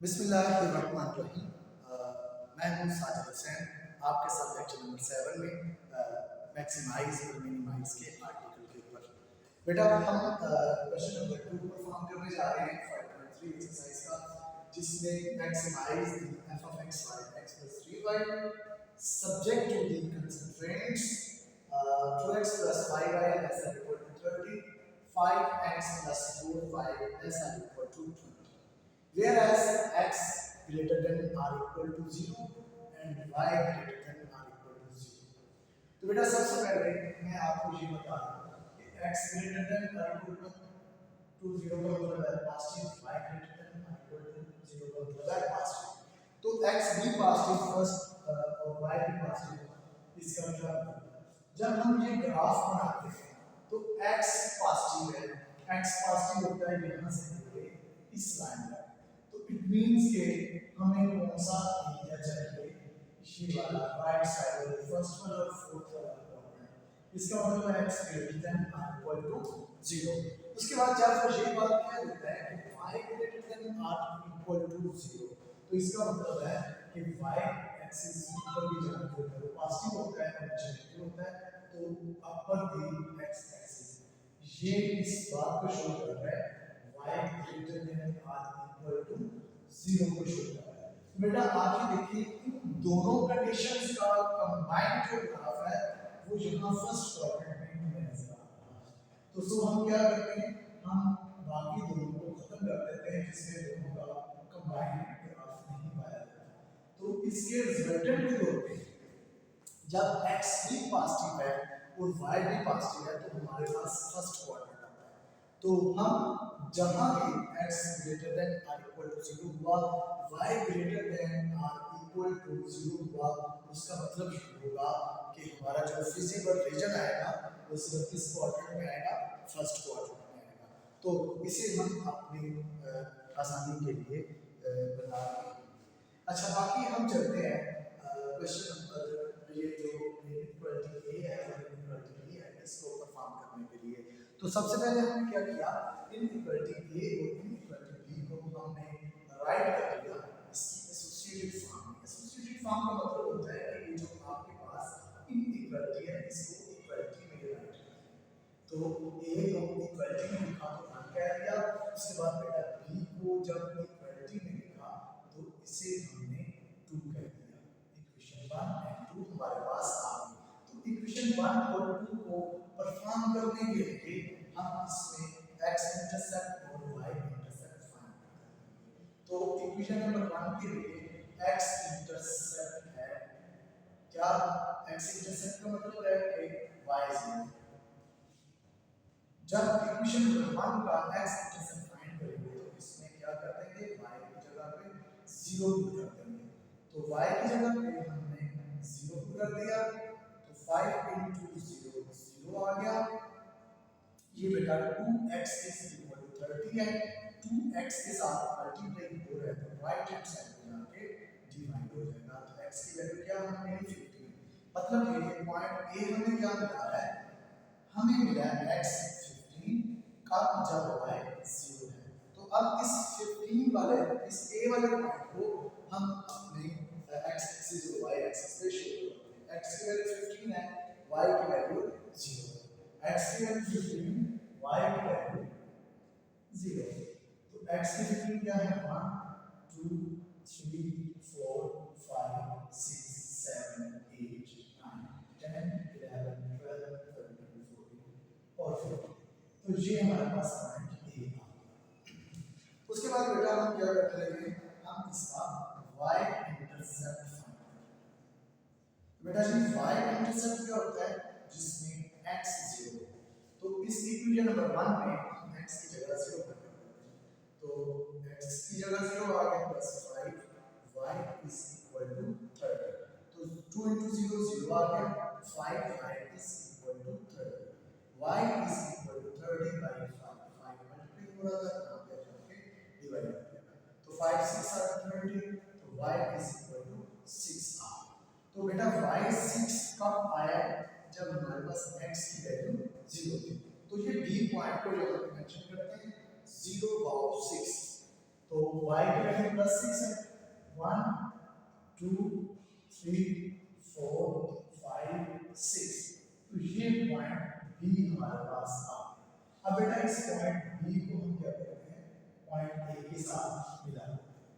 बिस्मिल्लाहिर्रहमानिर्रहीम। मैं हूँ साजिद हुसैन, आपके साथ लेक्चर नंबर 7 में मैक्सिमाइज और मिनिमाइज के आर्टिकल के ऊपर। बेटा हम क्वेश्चन नंबर 2 परफॉर्म करने जा रहे हैं 5.3 एक्सरसाइज का, जिसमें maximise f of x y x plus 3y subject to the constraints 2x plus 5y less than equal to 30, 5x plus 4y less than equal to 20. Whereas x greater than or equal to 0 and y greater than or equal to 0. तो बेटा सबसे पहले मैं आपको ये बता दूं कि x greater than or equal to 0 का मतलब है positive, y greater than or equal to 0 का मतलब है पॉजिटिव। तो x भी पॉजिटिव फर्स्ट और y भी पॉजिटिव। इसका मतलब जब हम ये ग्राफ बनाते हैं तो x पॉजिटिव है, x पॉजिटिव होता है यहाँ से पूरे इस लाइन पर। तो इट मींस के हमें कौन सा एरिया चाहिए, ये वाला राइट साइड वाला फर्स्ट वाला और फोर्थ वाला क्वाड्रेंट। इसका मतलब है x ग्रेटर देन और इक्वल टू 0। उसके बाद जब ये बात कह देता है कि y ग्रेटर देन और इक्वल टू 0, तो इसका मतलब है कि y एक्सिस ऊपर भी जाने के लिए पॉजिटिव होता है और नेगेटिव होता है, तो अपर दी x एक्सिस ये इस बात को शो कर रहा है y ग्रेटर देन और इक्वल टू 0 को शो कर रहा है। तो बेटा आप ये देखिए इन दोनों कंडीशंस का कंबाइंड जो ग्राफ है वो यहाँ फर्स्ट क्वाड्रेंट में नजर आ रहा है। तो सो हम क्या करते हैं, हम बाकी दोनों को खत्म कर देते हैं जिससे दोनों का कंबाइंड ग्राफ नहीं पाया जाता। तो इसके रिजल्टेंट जो होते हैं जब x भी पॉजिटिव है और y भी पॉजिटिव है तो हमारे पास फर्स्ट क्वाड्रेंट आता है। तो हम जहां भी x ग्रेटर देन और इक्वल टू 0 हुआ, y ग्रेटर देन और इक्वल टू 0 हुआ, उसका मतलब ये होगा कि हमारा जो फिजिबल रीजन आएगा वो सिर्फ किस क्वाड्रेंट में आएगा, फर्स्ट क्वाड्रेंट में आएगा। तो इसे हम अपनी आसानी के लिए बना लेंगे। अच्छा बाकी हम चलते हैं क्वेश्चन नंबर ये जो इनइक्वालिटी ए है और इनइक्वालिटी बी है इसको परफॉर्म करने के लिए। तो सबसे पहले हमने क्या किया, इनइक्वालिटी ए और इनइक्वालिटी बी को हमने राइट कर दिया इसकी एसोसिएटेड फॉर्म में। एसोसिएटेड फॉर्म का मतलब होता है कि ये जो आपके पास इनइक्वालिटी है इसको इक्वालिटी में राइट कर। तो ए को इक्वालिटी में लिखा तो 1 कह दिया, उसके बाद बेटा बी को जब इक्वालिटी में लिखा तो इसे हमने 2 कह दिया। इक्वेशन 1 एंड 2 हमारे पास आ गई। तो इक्वेशन 1 और 2 को परफॉर्म करने के लिए हम इसमें x इंटरसेप्ट और y इंटरसेप्ट फाइंड करेंगे। तो इक्वेशन नंबर 1 के लिए x इंटरसेप्ट है क्या, x इंटरसेप्ट का मतलब है कि y 0। जब इक्वेशन नंबर 1 का x इंटरसेप्ट फाइंड करेंगे तो इसमें क्या कर देंगे, y की जगह पे 0 पुट कर देंगे। तो y की जगह पे हमने 0 पुट कर दिया तो 5 into 0 0 आ गया। ये बेटा 2x is equal to 30 है, 2x के साथ मल्टीप्लाई हो रहा है तो राइट हैंड साइड पे जाके डिवाइड हो जाएगा। तो x की वैल्यू क्या हमने 15, मतलब ये पॉइंट a हमें क्या मिला है, हमें मिला है x 15 का जब y 0 है। तो अब इस 15 वाले इस a वाले पॉइंट को हम अपने x एक्सिस और y एक्सिस पे शो करते हैं। x की वैल्यू 15 है, y की वैल्यू 0 है। x की वैल्यू 15, y की वैल्यू 0 है। तो x की 15 क्या है, 1 2 3 4 5 6 7 8 9 10 11 12 13 14 और 15। तो ये हमारे पास पॉइंट ए आ गया। उसके बाद बेटा हम क्या करने लगे, हम इसका y इंटरसेप्ट फाइंड करेंगे। बेटा जी y इंटरसेप्ट क्या होता है, जिसमें x 0। तो इस इक्वेशन नंबर 1 में हम x की जगह 0 कर देते हैं। तो x की जगह 0 आ गया plus 5 y is equal to 30। तो 2 into 0 0 आ गया, 5 y is equal to 30। y is equal to 30 by 5 multiply हो रहा था यहाँ पे जाके डिवाइड हो जाएगा। तो 5 6 are 30 तो y is equal to 6 आ गया। तो बेटा y 6 कब आया, जब हमारे पास x की वैल्यू 0 थी। तो ये d पॉइंट को जब हम मेंशन करते हैं 0 वाओ 6, तो y की वैल्यू +6 है, 1 2 3 4 5 6। तो ये पॉइंट B हमारे पास आ गया। अब बेटा इस पॉइंट B को हम क्या करते हैं, पॉइंट A के साथ मिला देते हैं।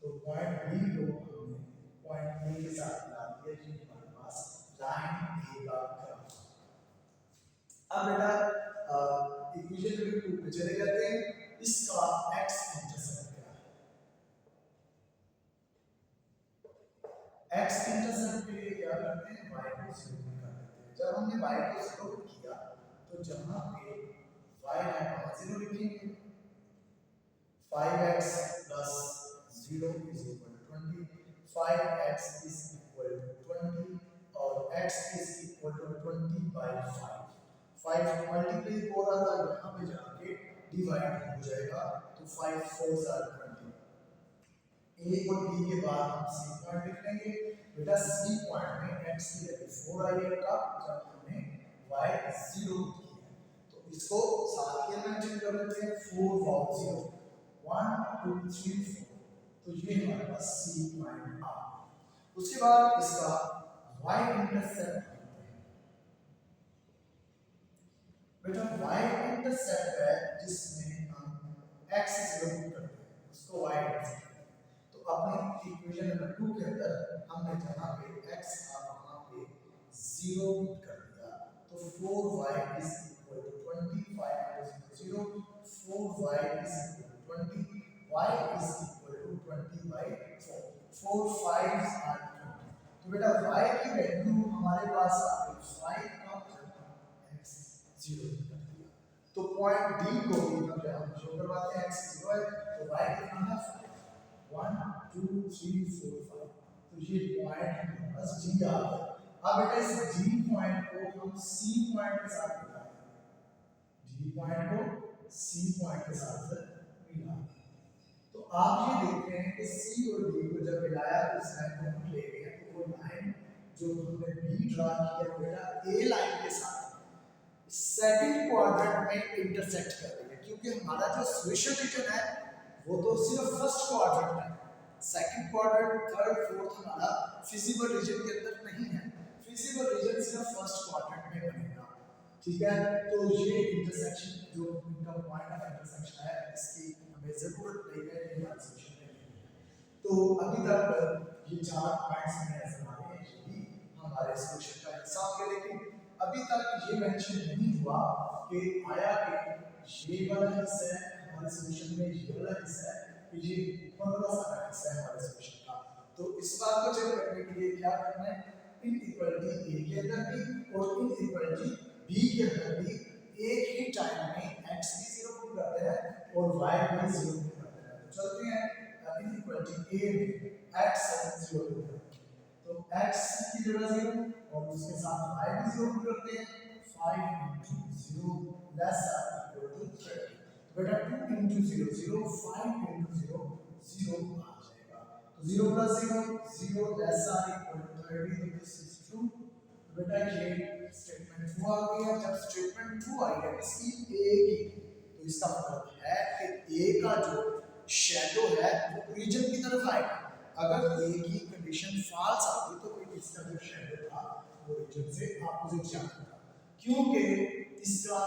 तो पॉइंट B को हमने पॉइंट A के साथ मिला दिया, ये हमारे पास लाइन A का ग्राफ। अब बेटा इक्वेशन नंबर 2 पे चले जाते हैं। इसका x इंटरसेप्ट क्या है? x इंटरसेप्ट के लिए क्या करते हैं, y को 0 कर देते हैं। जब हमने y को 0 किया तो जहां पे y है वहां 0 लिखेंगे। 5x plus 0 is equal to 20, 5x is equal to 20 और x is equal to 20 by 5। 5 multiply हो रहा था, यहाँ पे जाके डिवाइड हो जाएगा, तो 5 4 are 20। a और b के बाद हम c पॉइंट लिख लेंगे। बेटा c पॉइंट में x की वैल्यू 4 आएगा जब हमने y 0 किया, तो इसको साथ ही मेंशन कर लेते हैं। 4 4 0 1 2 3 4, तो ये हमारे पास c पॉइंट आ। उसके बाद इसका y इंटरसेप्ट बेटा y इंटरसेप्ट है जिसमें हम x 0 करते हैं, उसको y इंटरसेप्ट कहते हैं। तो अपने इक्वेशन नंबर 2 के अंदर हमने जहां पे x था वहां पे 0 पुट कर दिया, तो 4y is equal to 20, 5 is equal to 0, 4y is equal to 20, y is equal to 20 by 4, 4 5s are 20। तो बेटा y की वैल्यू हमारे पास आ गई 5 का x 0 कर दिया। तो पॉइंट D को भी हम शो करवाते हैं, x 0 है तो y कितना है 5, 1 2 3 4 5, तो ये पॉइंट हमारे पास D आ गया। अब बेटा इस D पॉइंट को हम C पॉइंट के साथ मिलाएंगे, D पॉइंट को C पॉइंट के साथ मिलाएंगे। तो आप ये देखते हैं कि C और D को जब मिलाया तो इस लाइन को हम ले गए, तो वो लाइन जो हमने B ड्रा किया बेटा A लाइन के साथ सेकंड क्वाड्रेंट में इंटरसेक्ट कर रही है, क्योंकि हमारा जो स्विशर रीजन है वो तो सिर्फ फर्स्ट क्वाड्रेंट है, सेकंड क्वाड्रेंट थर्ड फोर्थ हमारा फिजिबल रीजन के अंदर नहीं है। फिजिबल रीजन सिर्फ फर्स्ट क्वाड्रेंट में बनेगा, ठीक है। तो ये इंटरसेक्शन जो इनका पॉइंट ऑफ इंटरसेक्शन है इसकी हमें जरूरत नहीं है, ये हमारा सॉल्यूशन नहीं है। तो अभी तक ये चार पॉइंट्स में नजर आ रहे हैं, ये भी हमारे सॉल्यूशन का हिस्सा होंगे। लेकिन अभी तक ये मेंशन नहीं हुआ कि आया कि ये वाला हिस्सा है हमारे सॉल्यूशन में, ये वाला हिस्सा है, ये ऊपर वाला सारा हिस्सा है हमारे सॉल्यूशन का। तो इस बात को चेक करने के लिए क्या करना है, इनइक्वालिटी a के अंदर भी और इनइक्वालिटी b के अंदर भी एक ही टाइम में x भी 0 पुट करते हैं और y भी 0 पुट करते हैं। तो चलते हैं इनइक्वालिटी a में x 0 पुट करते हैं, तो x की जगह 0 और उसके साथ y भी 0 पुट करते हैं। 5 * 0 लेस इक्वल टू 30। तो बेटा 2 * 0 0, 5 * 0 0 आ जाएगा। तो 0 + 0 0 लेस इक्वल टू 30, तो दिस इज ट्रू। तो बेटा ये स्टेटमेंट 2 आ गया। जब स्टेटमेंट 2 आई है इसकी a की, तो इसका मतलब है कि a का जो शैडो है वो ओरिजिन की तरफ आएगा। अगर a की कंडीशन फॉल्स आती तो फिर इसका जो शैडो था वो ओरिजिन से अपोजिट जाता, क्योंकि इसका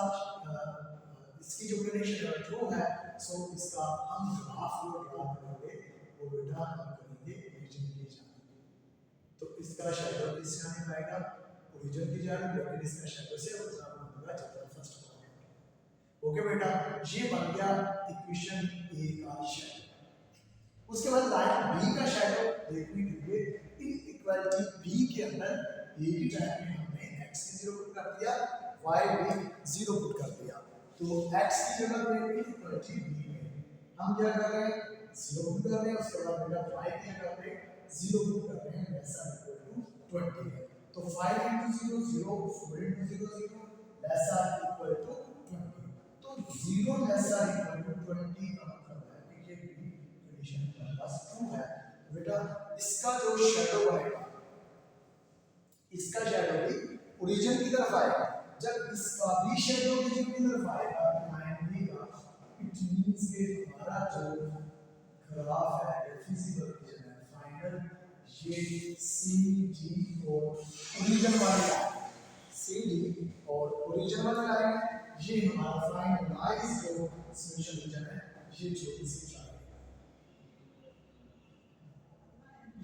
इसकी जो कंडीशन ट्रू है, सो इसका हम ग्राफ को ड्रा करेंगे वो बेटा हम करेंगे ओरिजिन की जानिब। तो इसका शैडो किस जानिब आएगा, ओरिजिन की जानिब, लेकिन इसका शैडो से उतना होगा जितना फर्स्ट क्वाड्रेंट। ओके बेटा, ये बन गया इक्वेशन ए का शैडो। उसके बाद लाइन बी का शैडो देखने के लिए इनइक्वालिटी बी के अंदर ए की टाइम में हमने x की 0 पुट कर दिया, y भी 0 पुट कर दिया। तो x की जगह पे इनइक्वालिटी बी में हम क्या कर रहे हैं 0 पुट कर रहे हैं, उसके बाद बेटा y की जगह पे 0 पुट कर रहे हैं, लेस इक्वल टू 20 है। तो 5 * 0 0, 4 * 0 0 लेस इक्वल टू 20। तो 0 लेस इक्वल टू 20 का मतलब है कि ये भी कंडीशन हमारे पास ट्रू है। बेटा इसका जो शैडो बनेगा, इसका शैडो भी ओरिजिन की तरफ आएगा। जब इसका भी शैडो ओरिजिन की तरफ आएगा लाइन बी का, इट मींस कि हमारा जो ग्राफ है या फिजिकल रीजन है फाइनल ये सी डी और ओरिजिन वाली लाइन सी डी और ओरिजिन वाली लाइन ये हमारा फाइनलाइज जो सॉल्यूशन रीजन है ये जो इसी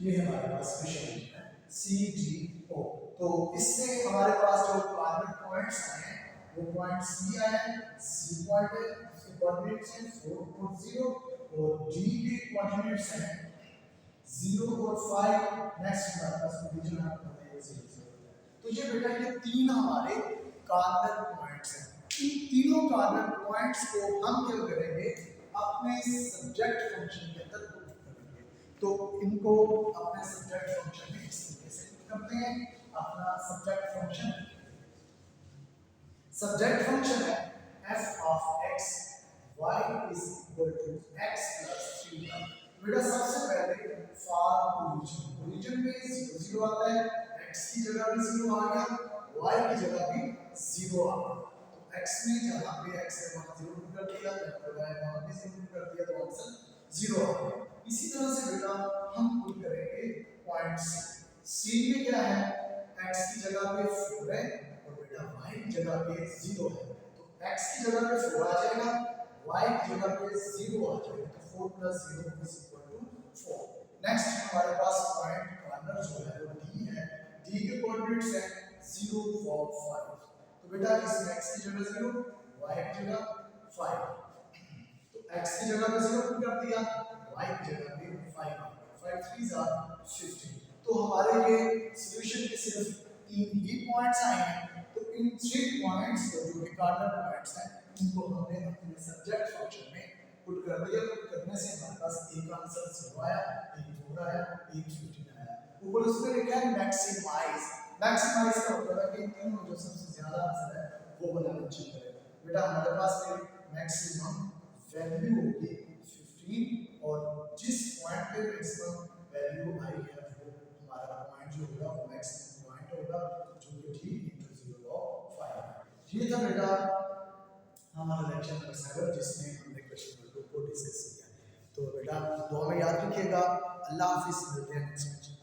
ये हमारे पास सॉल्यूशन रीजन है सी डी ओ। तो इससे हमारे पास जो कार्बन पॉइंट्स आए हैं वो पॉइंट सी आया है सी पॉइंट है उसके कोऑर्डिनेट्स हैं 4 और 0 और डी के कोऑर्डिनेट्स हैं 0 और 5। नेक्स्ट हमारे पास ओरिजिन आपको पता है 0 तो ये बेटा ये तीन हमारे कार्बन पॉइंट्स हैं। इन तीनों कार्बन पॉइंट्स को हम क्या करेंगे अपने सब्जेक्ट फंक्शन के अंदर पुट करेंगे। तो इनको अपने सब्जेक्ट फंक्शन में इस तरीके से पुट करते हैं। अपना सब्जेक्ट फंक्शन है f of x y is equal to x plus 3y। बेटा सबसे पहले फॉर ओरिजिन में 0 0 आता है x की जगह भी 0 आ गया y की जगह भी 0 आ गया। तो x में जहां पे x है वहां 0 पुट कर दिया जहां पे y वहां भी 0 पुट कर दिया तो आंसर 0 आ गया। इसी तरह से बेटा हम पुट करेंगे पॉइंट c में क्या है x की जगह पे 4 है और बेटा y की जगह पे 0 है। तो x की जगह पे 4 आ जाएगा y की जगह पे 0 आ जाएगा तो 4 plus 0 is equal to 4। Next हमारे पास पॉइंट कॉर्नर जो है वो d है d के कोऑर्डिनेट्स है 0 4 5। तो बेटा इसमें x की जगह 0 y की जगह 5 तो x की जगह पे 0 पुट कर दिया y की जगह पे 5 आ गया 5 3s are 15। तो हमारे ये सॉल्यूशन के सिर्फ तीन ही पॉइंट्स आए हैं। तो इन 3 पॉइंट्स को जो कि कार्बन पॉइंट्स हैं इनको हमने अपने सब्जेक्ट फंक्शन में पुट कर दिया। पुट करने से हमारे पास एक आंसर 0 आया एक 4 आया एक 15 आया। ऊपर उसमें लिखा है मैक्सिमाइज। मैक्सिमाइज का मतलब है कि इन तीनों जो सबसे ज्यादा आंसर है वो वाला मेंशन करें। बेटा हमारे पास मैक्सिमम वैल्यू होगी 15 और जिस पॉइंट पे मैक्सिमम वैल्यू आई है वो हमारा पॉइंट जो होगा वो मैक्सिमम पॉइंट होगा जो कि t * 0.5। ये था बेटा हमारा लेक्चर नंबर 7 जिसमें हमने क्वेश्चन नंबर 2 को डिस्कस किया। तो बेटा दुआ में याद रखिएगा। अल्लाह हाफिज़, मिलते हैं नेक्स्ट लेक्चर।